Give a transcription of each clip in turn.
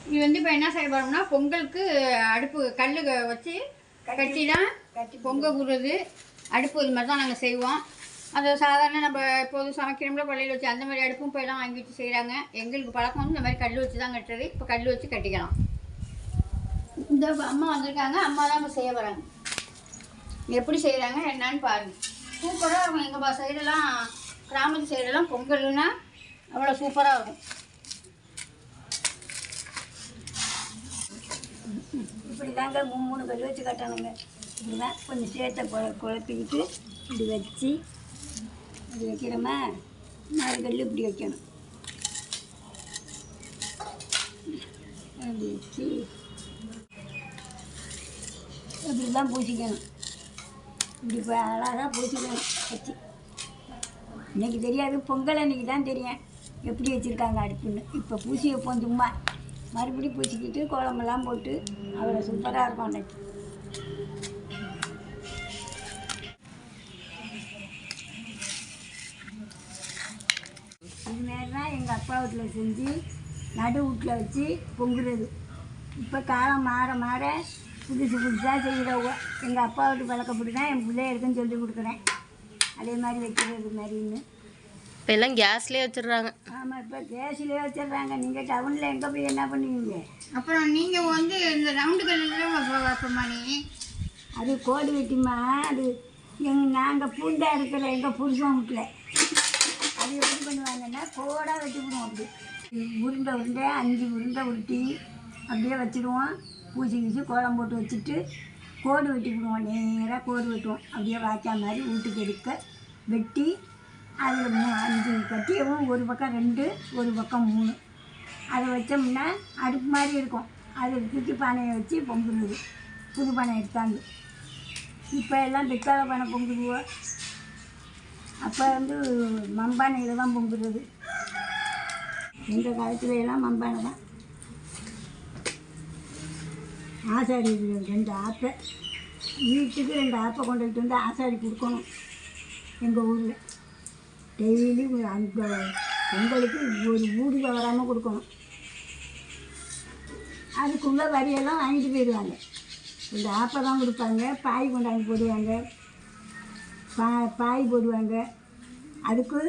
இது வந்து இப்போ என்ன செய்ய போகிறோம்னா பொங்கலுக்கு அடுப்பு கல் வச்சு கட்டிலாம் பொங்கல் கூடுறது அடுப்பு இது மாதிரி தான் நாங்கள் செய்வோம். அது சாதாரண நம்ம இப்போது சமைக்கிறோம்ல பள்ளியில் வச்சு அந்த மாதிரி அடுப்பும் போயெல்லாம் வாங்கி வச்சு செய்கிறாங்க. எங்களுக்கு பழக்கம் வந்து இந்த மாதிரி கல் வச்சு தான் கட்டுறது. இப்போ கல் வச்சு கட்டிக்கலாம். இந்த அம்மா வந்திருக்காங்க, அம்மா தான் இப்போ செய்ய போகிறாங்க. எப்படி செய்கிறாங்க என்னான்னு பாருங்கள். சூப்பராக இருக்கும். எங்கள் சைடெல்லாம் கிராமத்து சைடெல்லாம் பொங்கல்னா அவ்வளோ சூப்பராக இருக்கும். இப்படி தாங்க 3 கல் வச்சு கட்டணுங்க. இப்படி தான் கொஞ்சம் சேர்த்த குழப்பிக்கிட்டு இப்படி வச்சு இப்படி வைக்கிறோமா, 4 கல் இப்படி வைக்கணும். அப்படி வச்சு இப்படி தான் பூசிக்கணும். இப்படி இப்போ அழகாக பூசிக்கணும் வச்சு. இன்றைக்கி தெரியாது, பொங்கல் அன்றைக்கி தான் தெரியும் எப்படி வச்சுருக்காங்க அடுப்புன்னு. இப்போ பூசி வைப்போம் சும்மா, மறுபடியும் பூசிக்கிட்டு குழம்பெல்லாம் போட்டு அவ்வளோ சூப்பராக இருக்கும் அன்றைக்கி. இதுமாரி தான் எங்கள் அப்பா வீட்டில் செஞ்சு நடு வீட்டில் வச்சு பொங்குறது. இப்போ காலம் மாற மாற புதுசாக செய்கிறவங்க. எங்கள் அப்பா வீட்டு பழக்கப்படி தான் என் பிள்ளைகளுக்குன்னு சொல்லி கொடுக்குறேன். அதே மாதிரி வைக்கிறது மாதிரின்னு. இப்போ எல்லாம் கேஸ்லேயே வச்சிடுறாங்க. ஆமாம், இப்போ கேஸ்லேயே வச்சிடுறாங்க. நீங்கள் டவுனில் எங்கே போய் என்ன பண்ணுவீங்க? அப்புறம் நீங்கள் வந்து இந்த ரவுண்டு கல்லில் வைப்போம்மா நீ? அது கோடு வெட்டிமா. அது நாங்கள் பூண்டா இருக்கிற எங்கள் புருஷன் வீட்டில் அது எப்படி பண்ணுவாங்கன்னா கோடாக வெட்டிவிடுவோம். அப்படி உருண்டை 5 உருண்டை உருட்டி அப்படியே வச்சுடுவோம். பூசி கீசி கோலம் போட்டு வச்சுட்டு கோடு வெட்டிவிடுவோம். நேராக கோடு வெட்டுவோம். அப்படியே வாய்க்கா மாதிரி வீட்டுக்கு எடுக்க வெட்டி அதில் 5 கட்டியவும் ஒரு பக்கம் 2 ஒரு பக்கம் 3 அதை வச்சோம்னா அடுப்பு மாதிரி இருக்கும். அதை தூக்கி பானையை வச்சு பொங்குறது. புது பானை எடுத்தாங்க. இப்போ எல்லாம் பிக்கால பானை பொங்குதுவோம். அப்போ வந்து மண்பானையில் தான் பொங்குறது. எங்கள் காலத்துல எல்லாம் மண்பானை தான். ஆசாரி 2 ஆப்பை வீட்டுக்கு 2 ஆப்பை கொண்டுகிட்டு வந்து ஆசாரி கொடுக்கணும். எங்கள் ஊரில் டெய்லி அந்த பொங்கலுக்கு ஒரு வீடு வராமல் கொடுக்கணும். அதுக்குள்ளே வரியெல்லாம் வாங்கிட்டு போயிடுவாங்க. 2 ஆப்பை தான் கொடுப்பாங்க. பாய் கொண்டாந்து போடுவாங்க. பாய் போடுவாங்க. அதுக்கு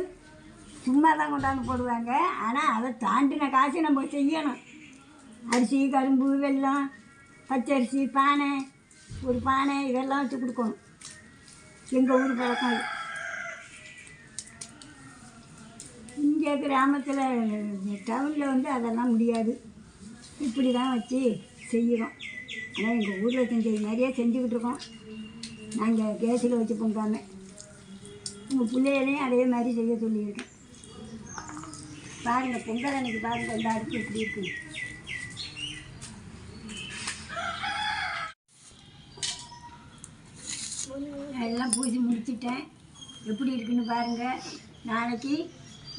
சும்மா தான் கொண்டாந்து போடுவாங்க. ஆனால் அதை தாண்டின காசு நம்ம செய்யணும். அரிசி, கரும்பு, வெல்லம், பச்சரிசி, பானை, ஒரு பானை இதெல்லாம் வச்சு கொடுக்கணும். எங்கள் ஊர் பழக்கம் அது. இங்கே கிராமத்தில் டவுனில் வந்து அதெல்லாம் முடியாது. இப்படி தான் வச்சு செய்கிறோம். ஆனால் எங்கள் ஊரில் செஞ்சது நிறையா செஞ்சுக்கிட்டு இருக்கோம். நாங்கள் கேஸில் வச்சு பொங்காமல் உங்கள் பிள்ளைகளையும் அதே மாதிரி செய்ய சொல்லியிருக்கேன். பாருங்கள், பொங்கல் அன்றைக்கி பாருங்கள் இந்த அடுப்பு எப்படி இருக்குது. எல்லாம் பூசி முடிச்சிட்டேன். எப்படி இருக்குன்னு பாருங்கள்.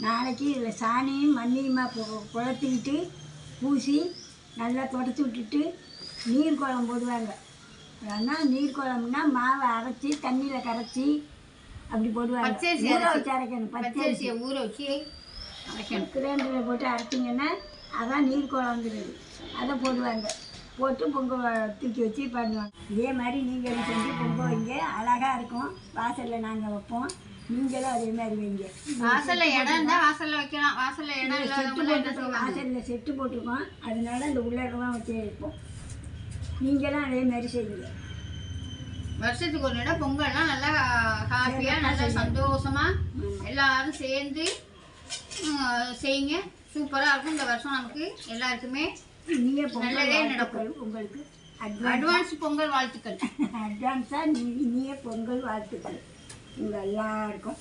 நாளைக்கு இதில் சாணியும் மண்ணியுமா குழப்பிக்கிட்டு பூசி நல்லா தொடச்சி விட்டுட்டு நீர் குழம்பு போடுவாங்க. ஆனால் நீர் குழம்புனா மாவை அரைச்சி தண்ணியில் கரைச்சி அப்படி போடுவாங்க. ஊற வச்சு அரைக்கணும். பச்சரிசியை ஊற வச்சு அரைக்கணும். கிரைண்டரில் போட்டு அரைச்சிங்கன்னா அதான் நீர் குழம்புங்கிறது. அதை போடுவாங்க. போட்டு பொங்கல் தூக்கி வச்சு பண்ணுவாங்க. இதே மாதிரி நீங்களும் செஞ்சு பொங்கல் வைங்க. அழகாக இருக்கும். வாசலில் நாங்கள் வைப்போம். நீங்களும் அதே மாதிரி வைங்க. வாசலில் இடம் இருந்தால் வாசலில் வைக்கலாம். வாசலில் இடம் வாசலில் செட்டு போட்டிருக்கோம். அதனால இந்த உள்ளடலாம் வச்சு வைப்போம். நீங்களும் அதே மாதிரி செய்யுங்க. வருஷத்துக்கு ஒரு இடம் பொங்கல்லாம் நல்லா ஹாப்பியாக நல்லா சந்தோஷமாக எல்லாரும் சேர்ந்து செய்யுங்க. சூப்பராக இருக்கும். இந்த வருஷம் நமக்கு எல்லாருக்குமே நல்லதே நடக்கும். உங்களுக்கு அட்வான்ஸ் பொங்கல் வாழ்த்துக்கள். அட்வான்ஸாக இனிய பொங்கல் வாழ்த்துக்கள் உங்கள் எல்லாருக்கும்.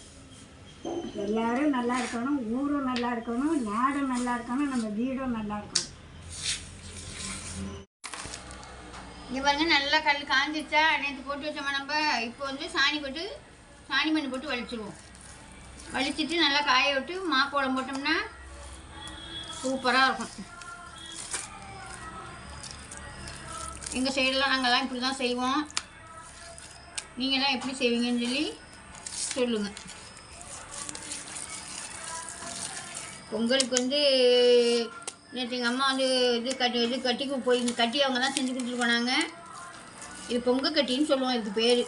எல்லோரும் நல்லா இருக்கணும். ஊரும் நல்லா இருக்கணும். நாடும் நல்லா இருக்கணும். நம்ம வீடும் நல்லா இருக்கணும். இங்கே பாருங்க, நல்லா கல் காஞ்சிச்சா. நேற்று போட்டு வச்சோம்மா நம்ம. இப்போ வந்து சாணி மண் போட்டு வலிச்சிடுவோம். வலிச்சிட்டு நல்லா காய விட்டு மாக்கோளம் போட்டோம்னா சூப்பராக இருக்கும். எங்கள் சைடெல்லாம் நாங்கள்லாம் இப்படி தான் செய்வோம். நீங்கள்லாம் எப்படி செய்வீங்கன்னு சொல்லி சொல்லுங்கள். பொங்கலுக்கு வந்து நேற்று எங்கள் அம்மா வந்து கட்டிக்கு போய் கட்டி அவங்க தான் செஞ்சு கொடுத்துட்டு போனாங்க. இது பொங்க கட்டின்னு சொல்லுவோம் இதுக்கு பேர்.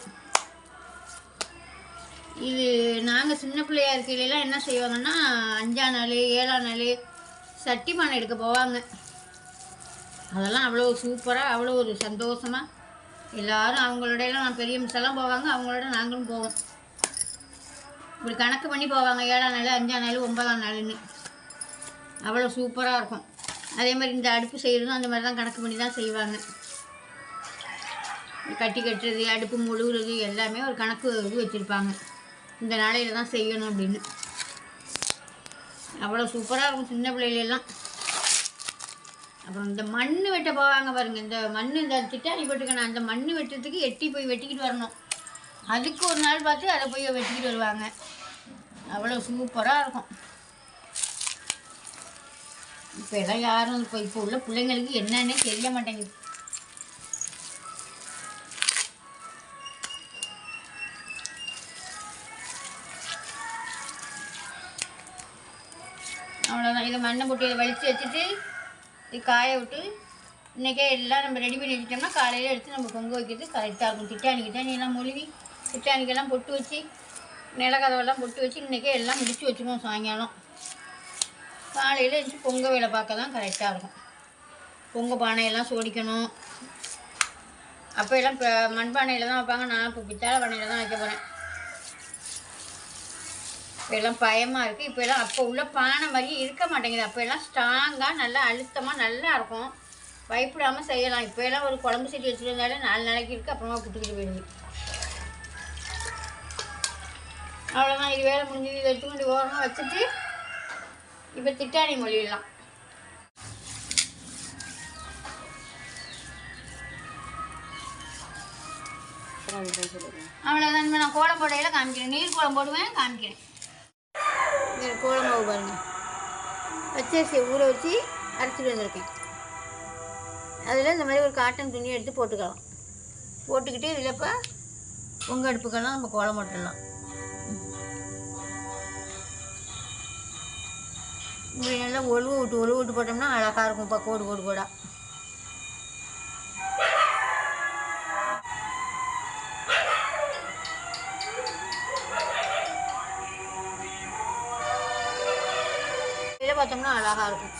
இது நாங்கள் சின்ன பிள்ளையா இருக்கையிலலாம் என்ன செய்வாங்கன்னா 5ஆம் நாள் 7ஆம் நாள் சட்டி பானை எடுக்க போவாங்க. அதெல்லாம் அவ்வளோ சூப்பராக அவ்வளோ ஒரு சந்தோஷமாக எல்லோரும் அவங்களோடையெல்லாம் நான் பெரிய மிஸ்ஸெல்லாம் போவாங்க, அவங்களோட நாங்களும் போவோம். இப்படி கணக்கு பண்ணி போவாங்க 7ஆம் நாள் 5ஆம் நாள் 9ஆம் நாள்னு. அவ்வளோ சூப்பராக இருக்கும். அதே மாதிரி இந்த அடுப்பு செய்கிறதும் அந்த மாதிரி தான் கணக்கு பண்ணி தான் செய்வாங்க. கட்டி கட்டுறது அடுப்பு முழுகிறது எல்லாமே ஒரு கணக்கு இது வச்சுருப்பாங்க. இந்த நாளையில் தான் செய்யணும் அப்படின்னு. அவ்வளோ சூப்பராக இருக்கும் சின்ன பிள்ளைகளெல்லாம். அப்புறம் இந்த மண் வெட்ட போவாங்க பாருங்கள். இந்த மண் இந்த திட்டாணி போட்டுக்கணும், அந்த மண் வெட்டுறதுக்கு எட்டி போய் வெட்டிக்கிட்டு வரணும். அதுக்கு ஒரு நாள் பார்த்து அதை போய் வெட்டிக்கிட்டு வருவாங்க. அவ்வளோ சூப்பராக இருக்கும். இப்போ எல்லாம் யாரும் இப்போ உள்ள பிள்ளைங்களுக்கு என்னன்னே தெரிய மாட்டேங்குது. அவ்வளோதான். இதை மண்ணை போட்டு இதை வலித்து வச்சுட்டு இது காய விட்டு இன்றைக்கே எல்லாம் நம்ம ரெடி பண்ணி வச்சுட்டோம்னா காலையில் எடுத்து நம்ம பொங்க வைக்கிறது கரெக்டாக இருக்கும். திட்டாணிக்கெல்லாம் மொழிவி திட்டாணிக்கெல்லாம் பொட்டு வச்சு நிலக்கதவெல்லாம் பொட்டு வச்சு இன்றைக்கே எல்லாம் முடித்து வச்சுருவோம். சாயங்காலம் காலையில் எழுந்து பொங்க வேலை பார்க்க தான் கரெக்டாக இருக்கும். பொங்க பானையெல்லாம் சோடிக்கணும். அப்போ எல்லாம் இப்போ மண்பானையில் தான் வைப்பாங்க. நான் இப்போ பித்தாளை பானையில் தான் வைக்க போகிறேன். இப்போ எல்லாம் பயமாக இருக்குது. இப்போ எல்லாம் அப்போ உள்ள பானை மாதிரி இருக்க மாட்டேங்குது. அப்போ எல்லாம் ஸ்ட்ராங்காக நல்லா அழுத்தமாக நல்லா இருக்கும். பயப்படாமல் செய்யலாம். இப்போ எல்லாம் ஒரு குழம்பு சட்டி வச்சுட்டு வந்தாலே 4 நாளைக்கு இருக்குது, அப்புறமா புட்டுக்கிட்டு போயிடுது. அவ்வளோதான். இது வேலை முடிஞ்சது. இதை எடுத்து கொண்டு ஓரமாக வச்சுட்டு இப்போ திட்டாணி மொழியெல்லாம் அவ்வளோதான். நான் கோலம் போடையில் காமிக்கிறேன். நீர் கோலம் போடுவேன், காமிக்கிறேன். கோலம் மாவு பாருங்கள். பச்சரிசியை ஊற வச்சு அரைச்சிட்டு வந்திருக்கேன். அதில் இந்த மாதிரி ஒரு காட்டன் துணி எடுத்து போட்டுக்கலாம். போட்டுக்கிட்டு இதில் இப்போ பொங்க அடுப்புக்கெல்லாம் நம்ம கோலம் போட்டுடலாம். இப்படி நல்லா ஒழுவு விட்டு போட்டோம்னா அழகாக இருக்கும். இப்போ கோடு கோடாக இதில் பார்த்தோம்னா அழகாக இருக்கும்.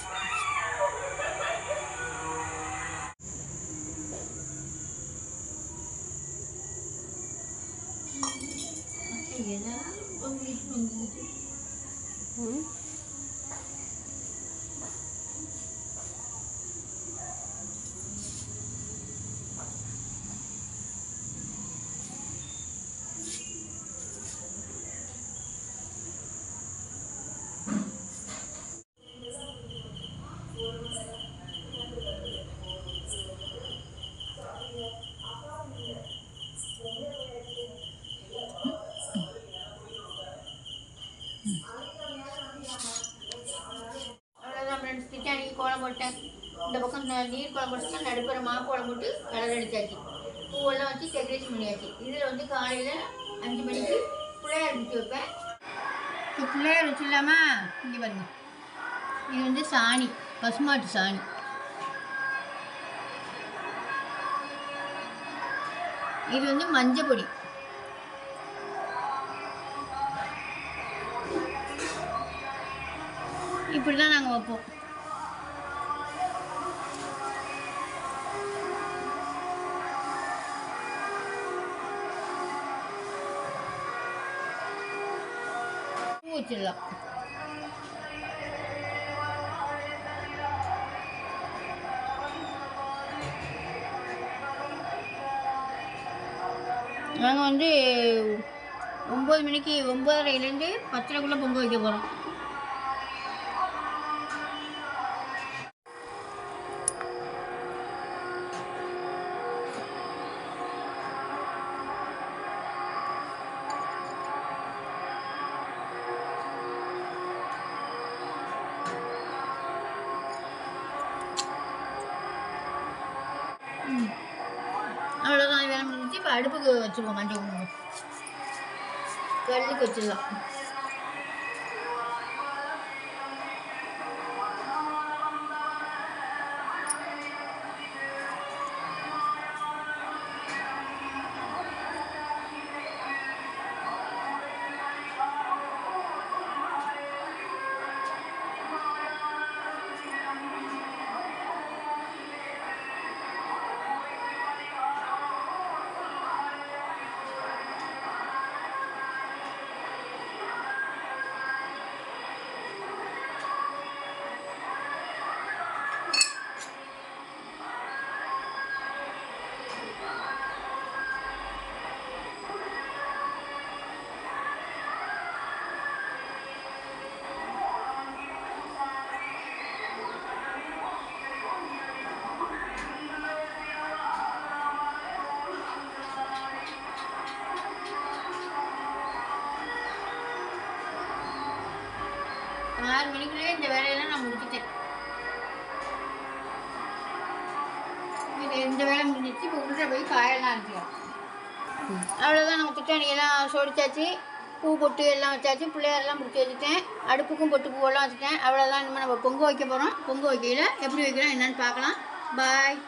திட்டாணிக்கு கோலம் போட்டேன். இந்த பக்கம் நீர் கோலம் போட்டு நடுப்புற கோலம் போட்டு கலர் அடித்தாச்சு. பூவெல்லாம் வச்சு டெக்கரேஷன் பண்ணியாச்சு. இதில் வந்து காலையில் 5 மணிக்கு பிள்ளையார் வச்சு வைப்பேன். இப்போ பிள்ளையார் வச்சு இல்லாமல் இங்கே பாருங்க, இது வந்து சாணி, பசுமாட்டு சாணி. இது வந்து மஞ்சள் பொடி. இப்படி தான் நாங்கள் வைப்போம். பூ வச்சிடலாம். நாங்கள் வந்து 9 மணிக்கு 9:30லேருந்து 10:30க்குள்ளே பொங்க வைக்க போகிறோம். அவ்வளோதான். வேலை முடிஞ்சு இப்போ அடுப்புக்கு வச்சுருவோம். மஞ்சள் குங்குமம் கல்லுக்கு வச்சிடலாம். மணிக்குள்ளேயே இந்த வேலையெல்லாம் நான் முடிச்சிட்டேன். இந்த வேலை முடிஞ்சிச்சு. இப்போ உள்ள போய் காயெல்லாம் இருக்கலாம். அவ்வளோதான், நம்ம திட்டாணியெல்லாம் சோடிச்சாச்சு, பூ பொட்டு எல்லாம் வச்சாச்சு, பிள்ளையாரெல்லாம் பிடிச்சி வச்சுட்டேன், அடுப்புக்கும் பொட்டு பூவெல்லாம் வச்சுட்டேன். அவ்வளோதான். இனிமேல் நம்ம பொங்க வைக்க போகிறோம். பொங்க வைக்கையில் எப்படி வைக்கிறோம் என்னென்னு பார்க்கலாம். பாய்.